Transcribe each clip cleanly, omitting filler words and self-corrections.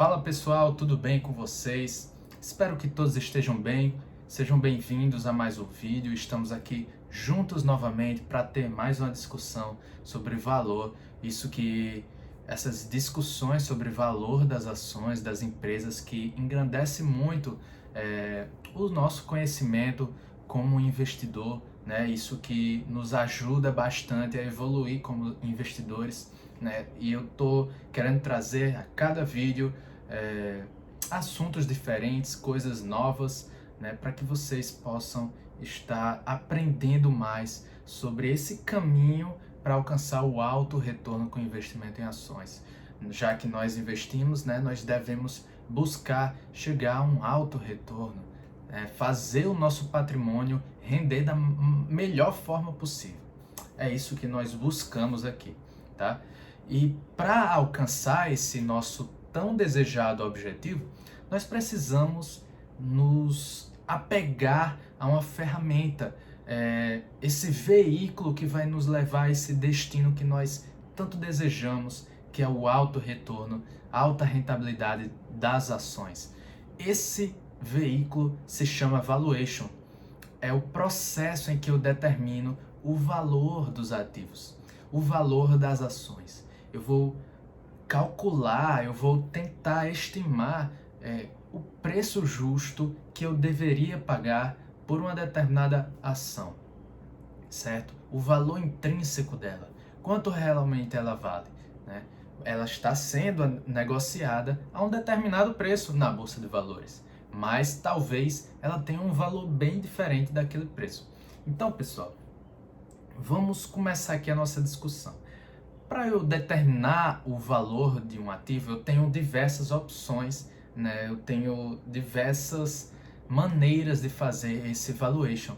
Fala pessoal, tudo bem com vocês? Espero que todos estejam bem. Sejam bem-vindos a mais um vídeo. Estamos aqui juntos novamente para ter mais uma discussão sobre valor. Essas discussões sobre valor das ações das empresas que engrandece muito o nosso conhecimento como investidor, né? Isso que nos ajuda bastante a evoluir como investidores, né? E eu tô querendo trazer a cada vídeo assuntos diferentes, coisas novas, né, para que vocês possam estar aprendendo mais sobre esse caminho para alcançar o alto retorno com investimento em ações. Já que nós investimos, né, nós devemos buscar chegar a um alto retorno, fazer o nosso patrimônio render da melhor forma possível. É isso que nós buscamos aqui, tá? E para alcançar esse nosso tão desejado objetivo, nós precisamos nos apegar a uma ferramenta, esse veículo que vai nos levar a esse destino que nós tanto desejamos, que é o alto retorno, a alta rentabilidade das ações. Esse veículo se chama valuation. É o processo em que eu determino o valor dos ativos, o valor das ações. Eu vou calcular, eu vou tentar estimar o preço justo que eu deveria pagar por uma determinada ação, certo? O valor intrínseco dela, quanto realmente ela vale, né? Ela está sendo negociada a um determinado preço na Bolsa de Valores, mas talvez ela tenha um valor bem diferente daquele preço. Então, pessoal, vamos começar aqui a nossa discussão. Para eu determinar o valor de um ativo, eu tenho diversas opções, né? Eu tenho diversas maneiras de fazer esse valuation.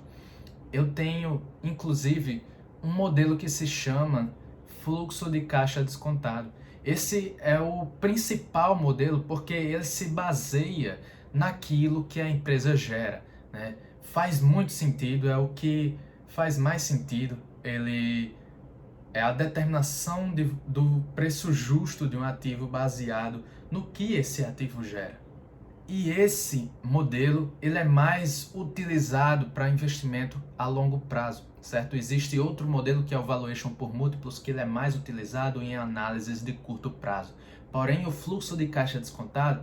Eu tenho, inclusive, um modelo que se chama fluxo de caixa descontado. Esse é o principal modelo porque ele se baseia naquilo que a empresa gera, né? Faz muito sentido, é o que faz mais sentido. Ele é a determinação do preço justo de um ativo baseado no que esse ativo gera. E esse modelo ele é mais utilizado para investimento a longo prazo, certo? Existe outro modelo que é o valuation por múltiplos, que ele é mais utilizado em análises de curto prazo. Porém, o fluxo de caixa descontado,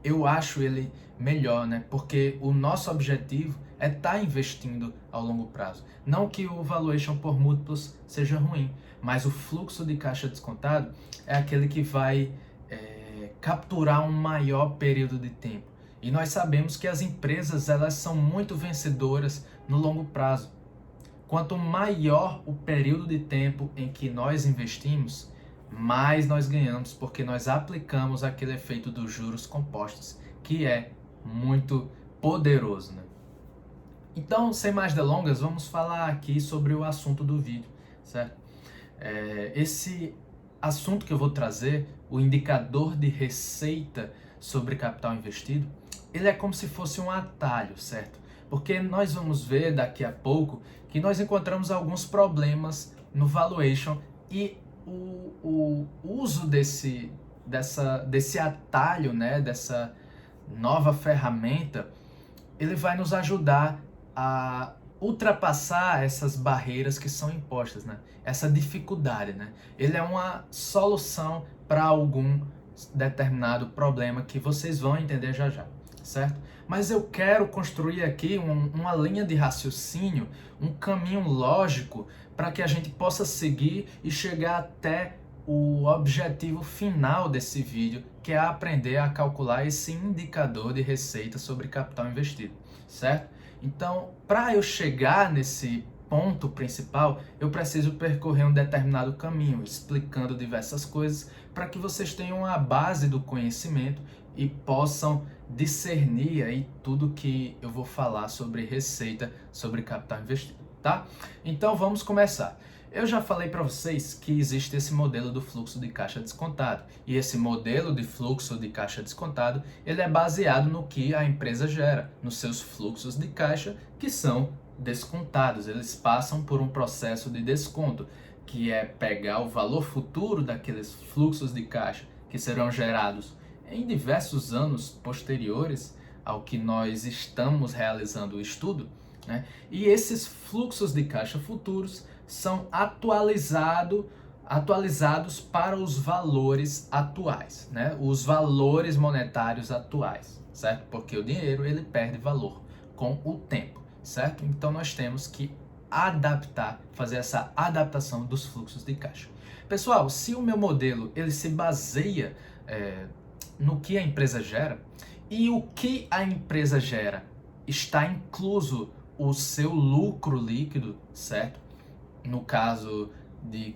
eu acho ele melhor, né? Porque o nosso objetivo é estar investindo ao longo prazo. Não que o valuation por múltiplos seja ruim, mas o fluxo de caixa descontado é aquele que vai capturar um maior período de tempo. E nós sabemos que as empresas elas são muito vencedoras no longo prazo. Quanto maior o período de tempo em que nós investimos, mais nós ganhamos, porque nós aplicamos aquele efeito dos juros compostos, que é muito poderoso, né? Então, sem mais delongas, vamos falar aqui sobre o assunto do vídeo, certo? Esse assunto que eu vou trazer, o indicador de receita sobre capital investido, ele é como se fosse um atalho, certo? Porque nós vamos ver daqui a pouco que nós encontramos alguns problemas no valuation e o uso desse atalho, né, dessa nova ferramenta, ele vai nos ajudar a ultrapassar essas barreiras que são impostas, né? Essa dificuldade, né? Ele é uma solução para algum determinado problema que vocês vão entender já já, certo? Mas eu quero construir aqui uma linha de raciocínio, um caminho lógico para que a gente possa seguir e chegar até o objetivo final desse vídeo, que é aprender a calcular esse indicador de receita sobre capital investido, certo? Então, para eu chegar nesse ponto principal, eu preciso percorrer um determinado caminho, explicando diversas coisas, para que vocês tenham a base do conhecimento e possam discernir aí tudo que eu vou falar sobre receita, sobre capital investido, tá? Então, vamos começar. Eu já falei para vocês que existe esse modelo do fluxo de caixa descontado. E esse modelo de fluxo de caixa descontado, ele é baseado no que a empresa gera, nos seus fluxos de caixa que são descontados. Eles passam por um processo de desconto, que é pegar o valor futuro daqueles fluxos de caixa que serão gerados em diversos anos posteriores ao que nós estamos realizando o estudo, né? E esses fluxos de caixa futuros são atualizados para os valores atuais, né? Os valores monetários atuais, certo? Porque o dinheiro ele perde valor com o tempo, certo? Então nós temos que fazer essa adaptação dos fluxos de caixa. Pessoal, se o meu modelo ele se baseia no que a empresa gera, e o que a empresa gera está incluso o seu lucro líquido, certo? No caso de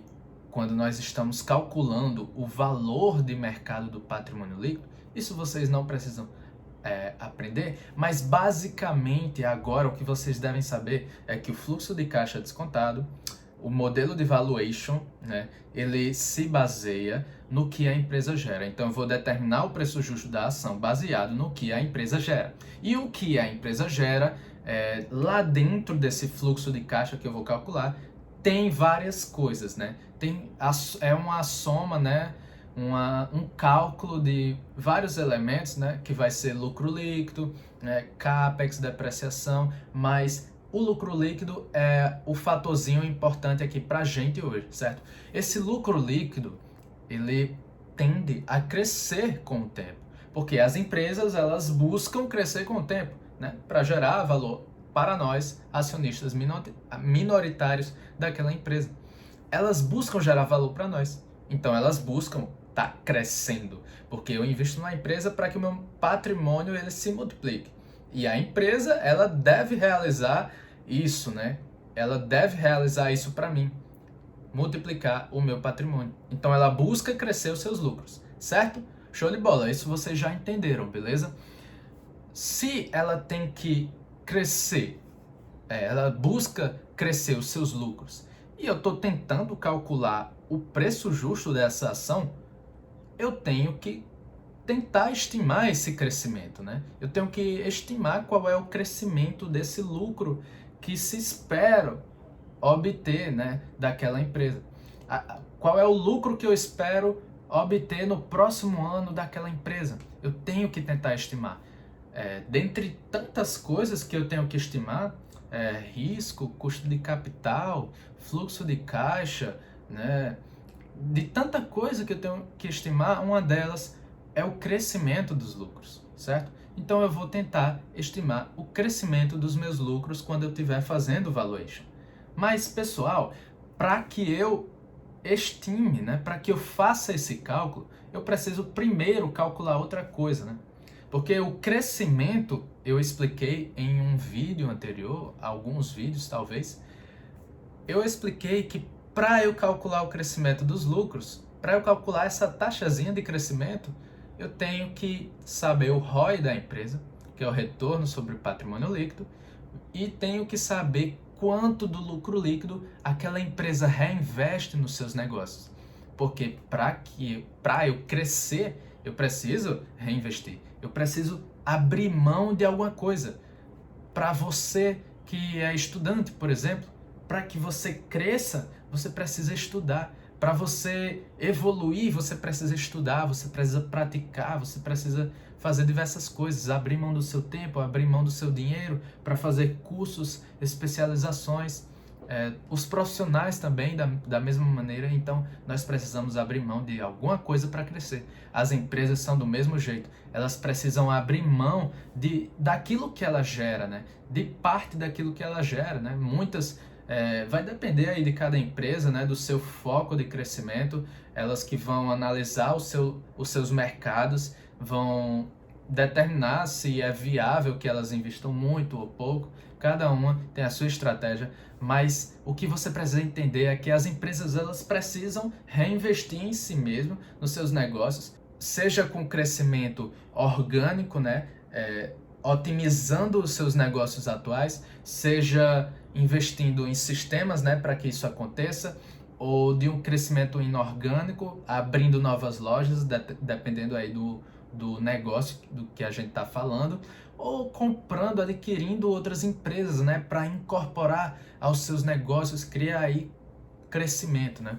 quando nós estamos calculando o valor de mercado do patrimônio líquido, isso vocês não precisam aprender, mas basicamente agora o que vocês devem saber é que o fluxo de caixa descontado, o modelo de valuation, né, ele se baseia no que a empresa gera. Então eu vou determinar o preço justo da ação baseado no que a empresa gera. E o que a empresa gera, lá dentro desse fluxo de caixa que eu vou calcular, tem várias coisas, né? É uma soma, né? Um cálculo de vários elementos, né? Que vai ser lucro líquido, né? CAPEX, depreciação, mas o lucro líquido é o fatorzinho importante aqui pra gente hoje, certo? Esse lucro líquido, ele tende a crescer com o tempo, porque as empresas, elas buscam crescer com o tempo, né? Para gerar valor para nós, acionistas minoritários daquela empresa. Elas buscam gerar valor para nós, então elas buscam estar crescendo, porque eu invisto numa empresa para que o meu patrimônio ele se multiplique. E a empresa, ela deve realizar isso, né? Ela deve realizar isso para mim, multiplicar o meu patrimônio. Então ela busca crescer os seus lucros, certo? Show de bola, isso vocês já entenderam, beleza? Se ela tem que crescer, ela busca crescer os seus lucros, e eu estou tentando calcular o preço justo dessa ação, eu tenho que tentar estimar esse crescimento, né? Eu tenho que estimar qual é o crescimento desse lucro que se espera obter, né, daquela empresa. Qual é o lucro que eu espero obter no próximo ano daquela empresa? Eu tenho que tentar estimar. Dentre tantas coisas que eu tenho que estimar, risco, custo de capital, fluxo de caixa, né? De tanta coisa que eu tenho que estimar, uma delas é o crescimento dos lucros, certo? Então eu vou tentar estimar o crescimento dos meus lucros quando eu estiver fazendo valuation. Mas, pessoal, para que eu estime, né, para que eu faça esse cálculo, eu preciso primeiro calcular outra coisa, né? Porque o crescimento, eu expliquei em um vídeo anterior, alguns vídeos talvez, eu expliquei que para eu calcular o crescimento dos lucros, para eu calcular essa taxazinha de crescimento, eu tenho que saber o ROI da empresa, que é o retorno sobre o patrimônio líquido, e tenho que saber quanto do lucro líquido aquela empresa reinveste nos seus negócios. Porque para eu crescer, eu preciso reinvestir. Eu preciso abrir mão de alguma coisa. Para você que é estudante, por exemplo, para que você cresça, você precisa estudar. Para você evoluir, você precisa estudar, você precisa praticar, você precisa fazer diversas coisas, abrir mão do seu tempo, abrir mão do seu dinheiro para fazer cursos, especializações. Os profissionais também, da mesma maneira, então nós precisamos abrir mão de alguma coisa para crescer. As empresas são do mesmo jeito, elas precisam abrir mão daquilo que ela gera, né? De parte daquilo que ela gera, né? Muitas, vai depender aí de cada empresa, né? Do seu foco de crescimento, elas que vão analisar os seus mercados, vão determinar se é viável que elas investam muito ou pouco. Cada uma tem a sua estratégia, mas o que você precisa entender é que as empresas elas precisam reinvestir em si mesmo, nos seus negócios, seja com crescimento orgânico, né, otimizando os seus negócios atuais, seja investindo em sistemas, né, para que isso aconteça, ou de um crescimento inorgânico, abrindo novas lojas, dependendo aí do negócio do que a gente está falando, ou comprando, adquirindo outras empresas, né, para incorporar aos seus negócios, criar aí crescimento, né?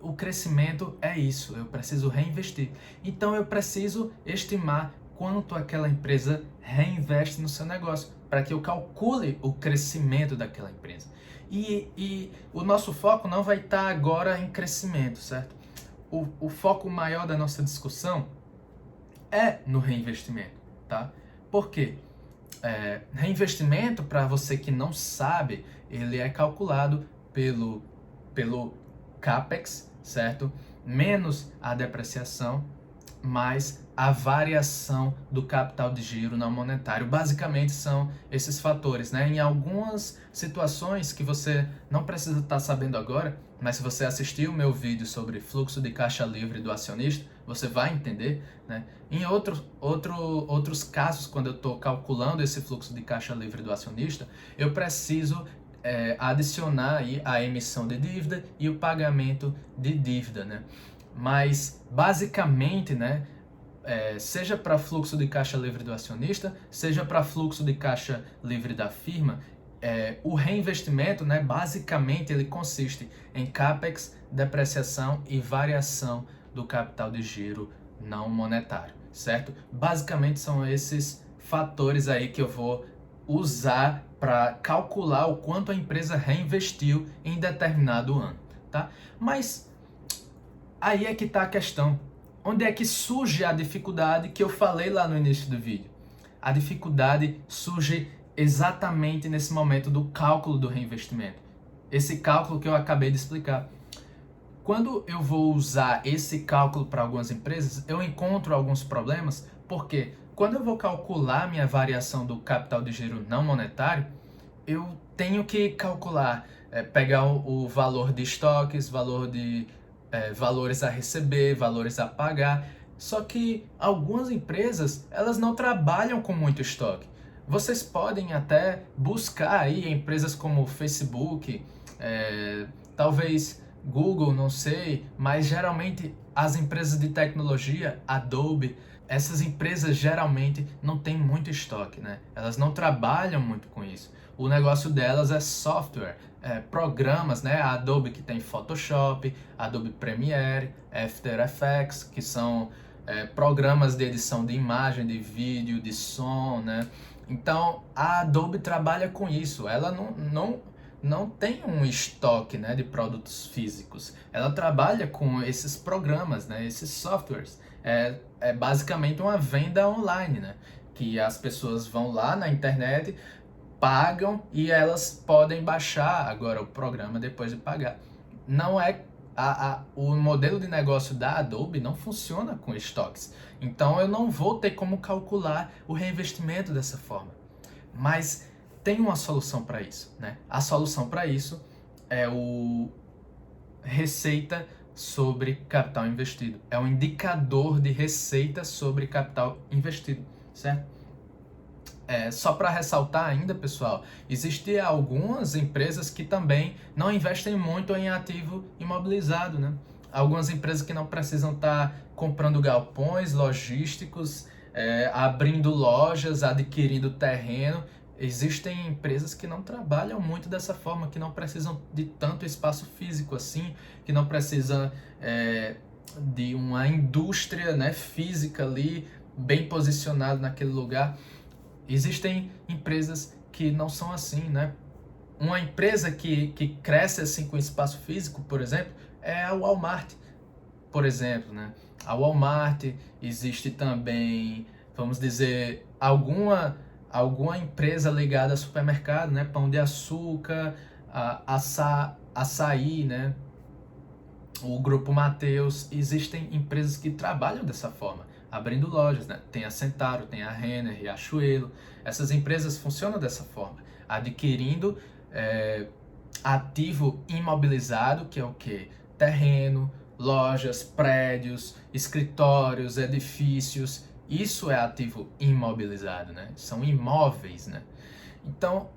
o crescimento é isso, eu preciso reinvestir. Então eu preciso estimar quanto aquela empresa reinveste no seu negócio, para que eu calcule o crescimento daquela empresa. E o nosso foco não vai estar agora em crescimento, certo? O foco maior da nossa discussão é no reinvestimento, tá? Por quê? Reinvestimento, para você que não sabe, ele é calculado pelo CAPEX, certo? Menos a depreciação, mais a variação do capital de giro não monetário. Basicamente são esses fatores, né? Em algumas situações que você não precisa estar sabendo agora, mas se você assistir o meu vídeo sobre fluxo de caixa livre do acionista, você vai entender, né? Em outros casos, quando eu estou calculando esse fluxo de caixa livre do acionista, eu preciso adicionar aí a emissão de dívida e o pagamento de dívida, né? Mas basicamente, né, seja para fluxo de caixa livre do acionista, seja para fluxo de caixa livre da firma, o reinvestimento, né, basicamente ele consiste em CAPEX, depreciação e variação do capital de giro não monetário, certo? Basicamente são esses fatores aí que eu vou usar para calcular o quanto a empresa reinvestiu em determinado ano, tá? Mas aí é que está a questão. Onde é que surge a dificuldade que eu falei lá no início do vídeo? A dificuldade surge exatamente nesse momento do cálculo do reinvestimento. Esse cálculo que eu acabei de explicar. Quando eu vou usar esse cálculo para algumas empresas, eu encontro alguns problemas, porque quando eu vou calcular minha variação do capital de giro não monetário, eu tenho que calcular, pegar o valor de estoques, valores a receber, valores a pagar. Só que algumas empresas, elas não trabalham com muito estoque. Vocês podem até buscar aí empresas como Facebook, talvez Google, não sei, mas geralmente as empresas de tecnologia, Adobe, essas empresas geralmente não têm muito estoque, né? Elas não trabalham muito com isso. O negócio delas é software, programas, né? A Adobe que tem Photoshop, Adobe Premiere, After Effects, que são programas de edição de imagem, de vídeo, de som, né? Então a Adobe trabalha com isso. Ela não tem um estoque, né, de produtos físicos. Ela trabalha com esses programas, né, esses softwares. É basicamente uma venda online, né? Que as pessoas vão lá na internet, pagam e elas podem baixar agora o programa depois de pagar. Não é o modelo de negócio da Adobe não funciona com estoques. Então eu não vou ter como calcular o reinvestimento dessa forma. Mas tem uma solução para isso, né? A solução para isso é o receita sobre capital investido. É um indicador de receita sobre capital investido, certo? Só para ressaltar ainda, pessoal, existem algumas empresas que também não investem muito em ativo imobilizado, né? Algumas empresas que não precisam estar comprando galpões logísticos, abrindo lojas, adquirindo terreno. Existem empresas que não trabalham muito dessa forma, que não precisam de tanto espaço físico assim, que não precisam de uma indústria, né, física ali, bem posicionada naquele lugar. Existem empresas que não são assim, né? Uma empresa que cresce assim com espaço físico, por exemplo, é a Walmart, por exemplo, né? A Walmart, existe também, vamos dizer, alguma empresa ligada a supermercado, né? Pão de Açúcar, Açaí, né? O Grupo Mateus. Existem empresas que trabalham dessa forma, abrindo lojas, né? Tem a Centauro, tem a Renner, Riachuelo. Essas empresas funcionam dessa forma, adquirindo ativo imobilizado, que é o quê? Terreno, lojas, prédios, escritórios, edifícios. Isso é ativo imobilizado, né? São imóveis, né? Então,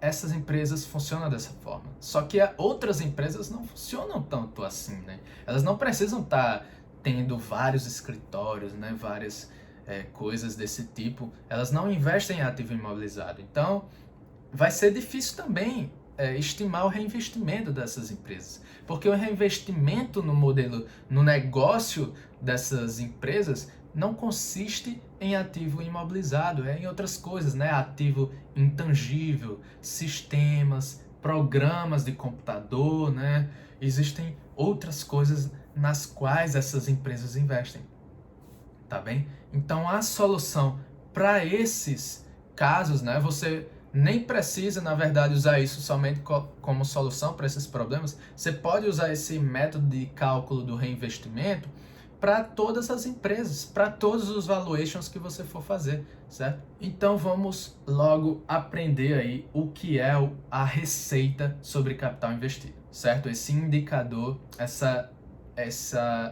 essas empresas funcionam dessa forma. Só que outras empresas não funcionam tanto assim, né? Elas não precisam estar tendo vários escritórios, né? Várias coisas desse tipo. Elas não investem em ativo imobilizado. Então, vai ser difícil também estimar o reinvestimento dessas empresas. Porque o reinvestimento no modelo, no negócio dessas empresas, não consiste em ativo imobilizado, é em outras coisas, né? Ativo intangível, sistemas, programas de computador, né? Existem outras coisas nas quais essas empresas investem, tá bem? Então a solução para esses casos, né? Você nem precisa, na verdade, usar isso somente como solução para esses problemas. Você pode usar esse método de cálculo do reinvestimento para todas as empresas, para todos os valuations que você for fazer, certo? Então vamos logo aprender aí o que é a receita sobre capital investido, certo? Esse indicador,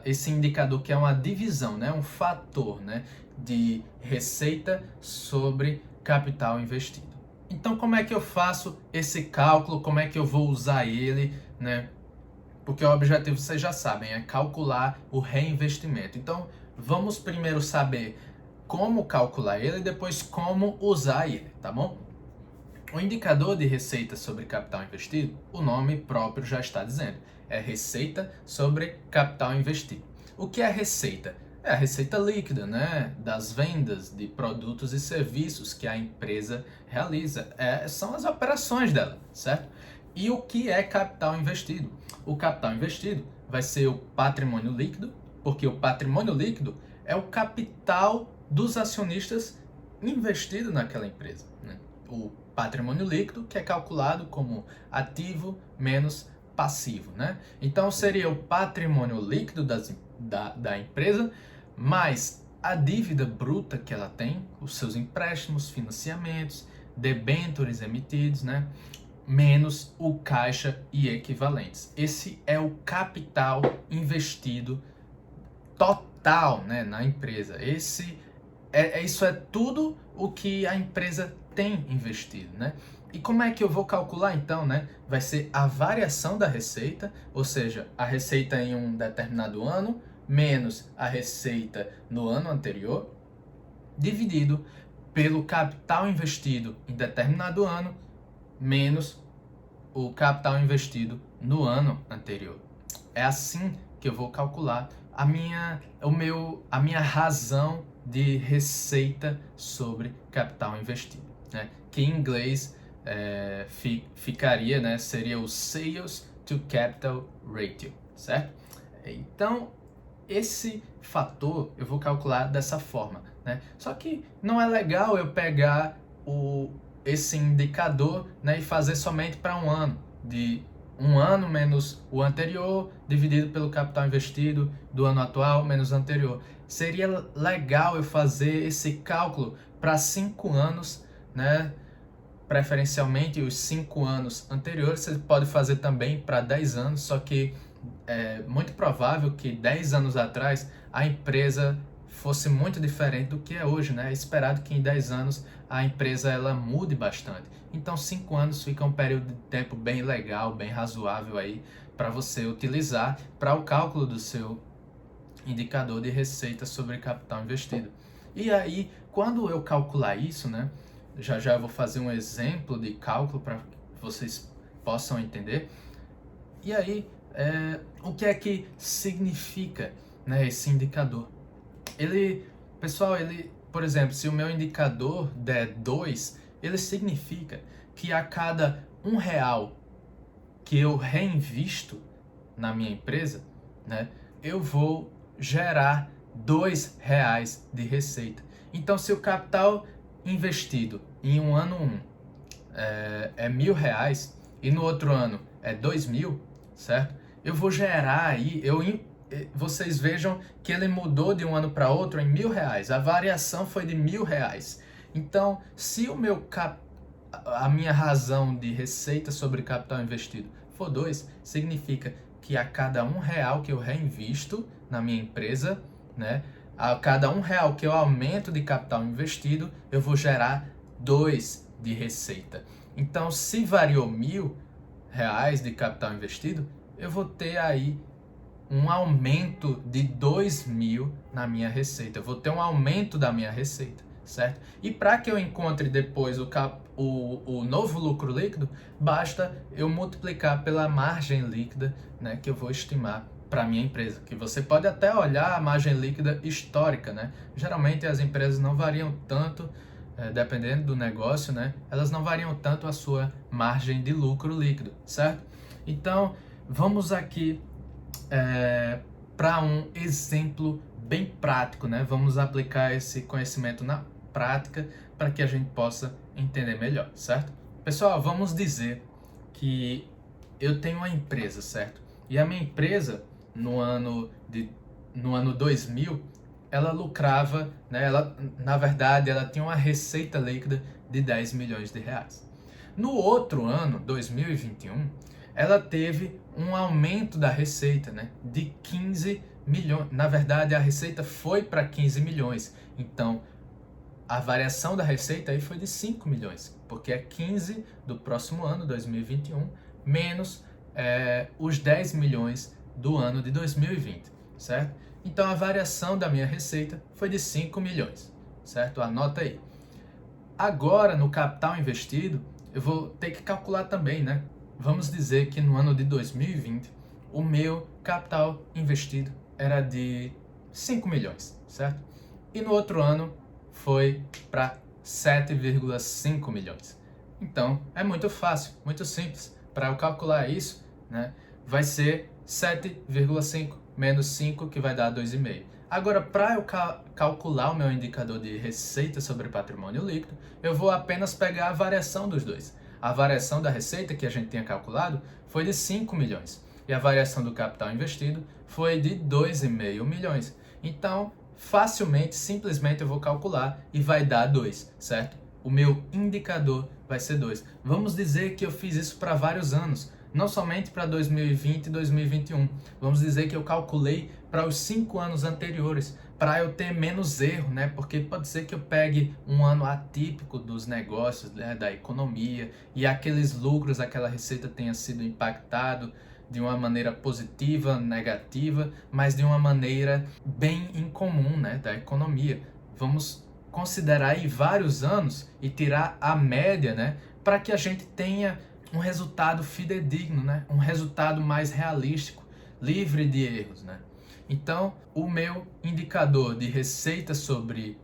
esse indicador que é uma divisão, né? Um fator, né? De receita sobre capital investido. Então como é que eu faço esse cálculo, como é que eu vou usar ele, né? Porque o objetivo, vocês já sabem, é calcular o reinvestimento. Então, vamos primeiro saber como calcular ele e depois como usar ele, tá bom? O indicador de receita sobre capital investido, o nome próprio já está dizendo, é receita sobre capital investido. O que é receita? É a receita líquida, né, das vendas de produtos e serviços que a empresa realiza. São as operações dela, certo? E o que é capital investido? O capital investido vai ser o patrimônio líquido, porque o patrimônio líquido é o capital dos acionistas investido naquela empresa, né? O patrimônio líquido, que é calculado como ativo menos passivo, né? Então seria o patrimônio líquido da empresa mais a dívida bruta que ela tem, os seus empréstimos, financiamentos, debêntures emitidos, né? Menos o caixa e equivalentes. Esse é o capital investido total, né, na empresa. Isso é tudo o que a empresa tem investido, né? E como é que eu vou calcular então, né? Vai ser a variação da receita, ou seja, a receita em um determinado ano menos a receita no ano anterior, dividido pelo capital investido em determinado ano menos o capital investido no ano anterior. É assim que eu vou calcular a minha razão de receita sobre capital investido, né? Que em inglês ficaria, né? Seria o Sales to Capital Ratio, certo? Então, esse fator eu vou calcular dessa forma, né? Só que não é legal eu pegar esse indicador, né, e fazer somente para um ano, de um ano menos o anterior, dividido pelo capital investido do ano atual menos o anterior. Seria legal eu fazer esse cálculo para 5 anos, né? Preferencialmente os 5 anos anteriores. Você pode fazer também para 10 anos, só que é muito provável que 10 anos atrás a empresa fosse muito diferente do que é hoje, né? É esperado que em 10 anos a empresa ela mude bastante. Então 5 anos fica um período de tempo bem legal, bem razoável aí para você utilizar para o cálculo do seu indicador de receita sobre capital investido. E aí, quando eu calcular isso, né? Já eu vou fazer um exemplo de cálculo para que vocês possam entender. E aí, o que é que significa, né, esse indicador? Pessoal, por exemplo, se o meu indicador der 2, ele significa que a cada R$1 que eu reinvisto na minha empresa, né, eu vou gerar R$2 de receita. Então, se o capital investido em um ano 1 é R$1.000 e no outro ano é 2.000, certo? Eu vou gerar aí, vocês vejam que ele mudou de um ano para outro em R$1.000. A variação foi de R$1.000. Então, se a minha razão de receita sobre capital investido for 2, significa que a cada R$1 que eu reinvisto na minha empresa, né, a cada R$1 que eu aumento de capital investido, eu vou gerar 2 de receita. Então, se variou R$1.000 de capital investido, eu vou ter aí um aumento de 2.000 na minha receita. Eu vou ter um aumento da minha receita, certo? E para que eu encontre depois o novo lucro líquido, basta eu multiplicar pela margem líquida, né, que eu vou estimar para a minha empresa. Que você pode até olhar a margem líquida histórica, né? Geralmente as empresas não variam tanto, dependendo do negócio, né? Elas não variam tanto a sua margem de lucro líquido, certo? Então, vamos aqui para um exemplo bem prático, né? Vamos aplicar esse conhecimento na prática para que a gente possa entender melhor, certo? Pessoal, vamos dizer que eu tenho uma empresa, certo? E a minha empresa, no ano 2000, ela lucrava, né? Na verdade, ela tinha uma receita líquida de 10 milhões de reais. No outro ano, 2021, ela teve um aumento da receita, né, de 15 milhões. Na verdade, a receita foi para 15 milhões. Então, a variação da receita aí foi de 5 milhões, porque é 15 do próximo ano, 2021, menos os 10 milhões do ano de 2020, certo? Então, a variação da minha receita foi de 5 milhões, certo? Anota aí. Agora, no capital investido, eu vou ter que calcular também, né? Vamos dizer que no ano de 2020, o meu capital investido era de 5 milhões, certo? E no outro ano foi para 7,5 milhões. Então, é muito fácil, muito simples. Para eu calcular isso, né, vai ser 7,5 menos 5, que vai dar 2,5. Agora, para eu calcular o meu indicador de receita sobre patrimônio líquido, eu vou apenas pegar a variação dos dois. A variação da receita que a gente tinha calculado foi de 5 milhões e a variação do capital investido foi de 2,5 milhões. Então, facilmente, simplesmente eu vou calcular e vai dar 2, certo? O meu indicador vai ser 2. Vamos dizer que eu fiz isso para vários anos, não somente para 2020 e 2021. Vamos dizer que eu calculei para os 5 anos anteriores, para eu ter menos erro, né? Porque pode ser que eu pegue um ano atípico dos negócios, né, da economia, e aqueles lucros, aquela receita tenha sido impactado de uma maneira positiva, negativa, mas de uma maneira bem incomum, né, da economia. Vamos considerar aí vários anos e tirar a média, né, para que a gente tenha um resultado fidedigno, né, um resultado mais realístico, livre de erros, né. Então, o meu indicador de receita sobre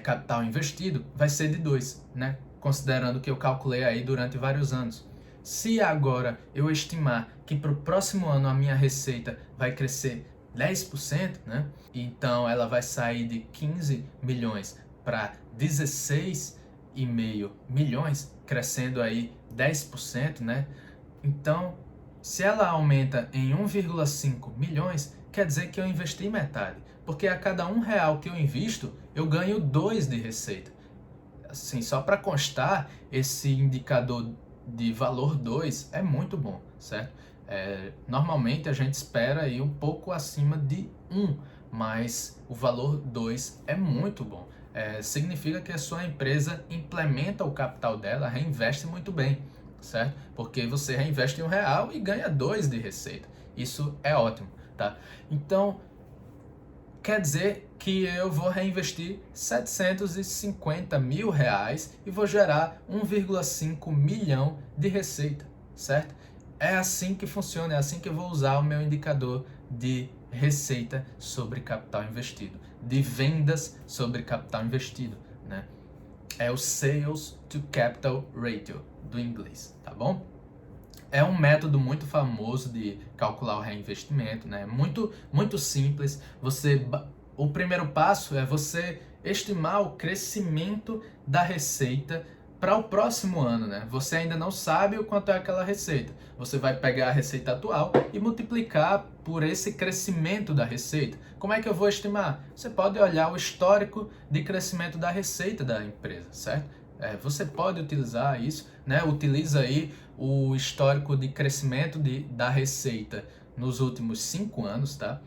capital investido vai ser de 2, né, considerando que eu calculei aí durante vários anos. Se agora eu estimar que para o próximo ano a minha receita vai crescer 10%, né? Então ela vai sair de 15 milhões para 16,5 milhões, crescendo aí 10%, né? Então, se ela aumenta em 1,5 milhões, quer dizer que eu investi metade, porque a cada R$1 que eu invisto, eu ganho 2 de receita. Assim, só para constar, esse indicador de valor 2 é muito bom, certo? Normalmente a gente espera aí um pouco acima de 1, mas o valor 2 é muito bom. Significa que a sua empresa implementa o capital dela, reinveste muito bem, certo? Porque você reinveste R$1 e ganha 2 de receita. Isso é ótimo, tá? Então, quer dizer que eu vou reinvestir 750 mil reais e vou gerar 1,5 milhão de receita, certo? É assim que funciona, é assim que eu vou usar o meu indicador de receita sobre capital investido, de vendas sobre capital investido, né? É o Sales to Capital Ratio do inglês, tá bom? É um método muito famoso de calcular o reinvestimento, né? Muito simples. O primeiro passo é você estimar o crescimento da receita para o próximo ano, né? Você ainda não sabe o quanto é aquela receita. Você vai pegar a receita atual e multiplicar por esse crescimento da receita. Como é que eu vou estimar? Você pode olhar o histórico de crescimento da receita da empresa, certo? Você pode utilizar isso, né? Utiliza aí o histórico de crescimento da receita nos últimos 5 anos, tá?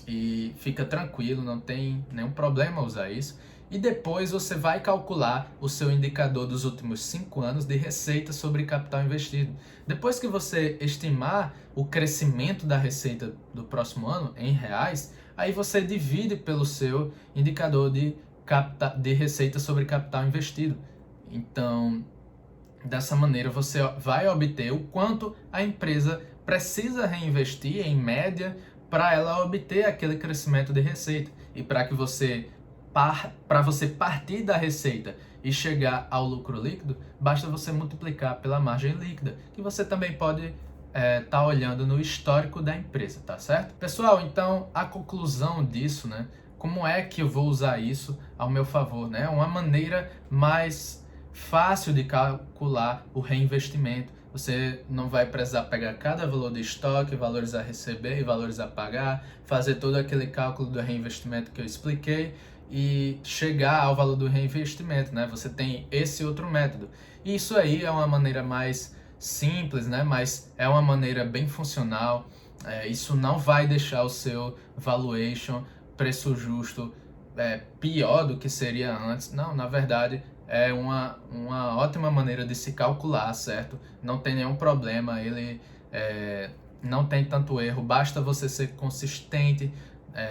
E fica tranquilo, não tem nenhum problema usar isso. E depois você vai calcular o seu indicador dos últimos 5 anos de receita sobre capital investido. Depois que você estimar o crescimento da receita do próximo ano em reais, aí você divide pelo seu indicador de de receita sobre capital investido. Então, dessa maneira, você vai obter o quanto a empresa precisa reinvestir, em média, para ela obter aquele crescimento de receita. E para que você partir da receita e chegar ao lucro líquido, basta você multiplicar pela margem líquida, que você também pode tá olhando no histórico da empresa, tá certo? Pessoal, então a conclusão disso, né? Como é que eu vou usar isso ao meu favor, né? Uma maneira mais fácil de calcular o reinvestimento. Você não vai precisar pegar cada valor de estoque, valores a receber e valores a pagar, fazer todo aquele cálculo do reinvestimento que eu expliquei e chegar ao valor do reinvestimento, né? Você tem esse outro método. E isso aí é uma maneira mais simples, né? Mas é uma maneira bem funcional. Isso não vai deixar o seu valuation, preço justo, pior do que seria antes. Não, na verdade, é uma ótima maneira de se calcular, certo? Não tem nenhum problema, ele não tem tanto erro, basta você ser consistente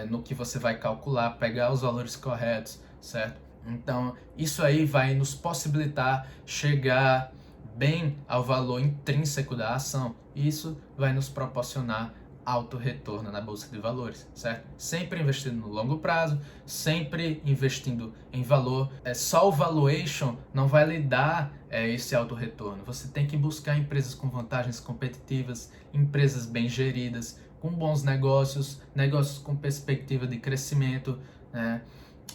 no que você vai calcular, pegar os valores corretos, certo? Então, isso aí vai nos possibilitar chegar bem ao valor intrínseco da ação. Isso vai nos proporcionar alto retorno na bolsa de valores, certo? Sempre investindo no longo prazo, sempre investindo em valor. Só o valuation não vai lhe dar esse alto retorno. Você tem que buscar empresas com vantagens competitivas, empresas bem geridas, com bons negócios, negócios com perspectiva de crescimento, né?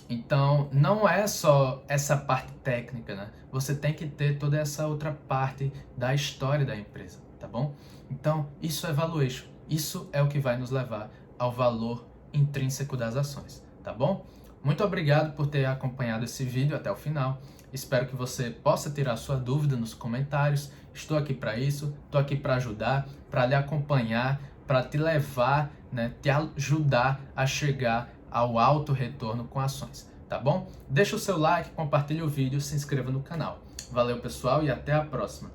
Então, não é só essa parte técnica, né? Você tem que ter toda essa outra parte da história da empresa, tá bom? Então, isso é valuation. Isso é o que vai nos levar ao valor intrínseco das ações, tá bom? Muito obrigado por ter acompanhado esse vídeo até o final. Espero que você possa tirar sua dúvida nos comentários. Estou aqui para isso, estou aqui para ajudar, para lhe acompanhar, para te levar, né, te ajudar a chegar ao alto retorno com ações, tá bom? Deixa o seu like, compartilhe o vídeo, se inscreva no canal. Valeu, pessoal, e até a próxima.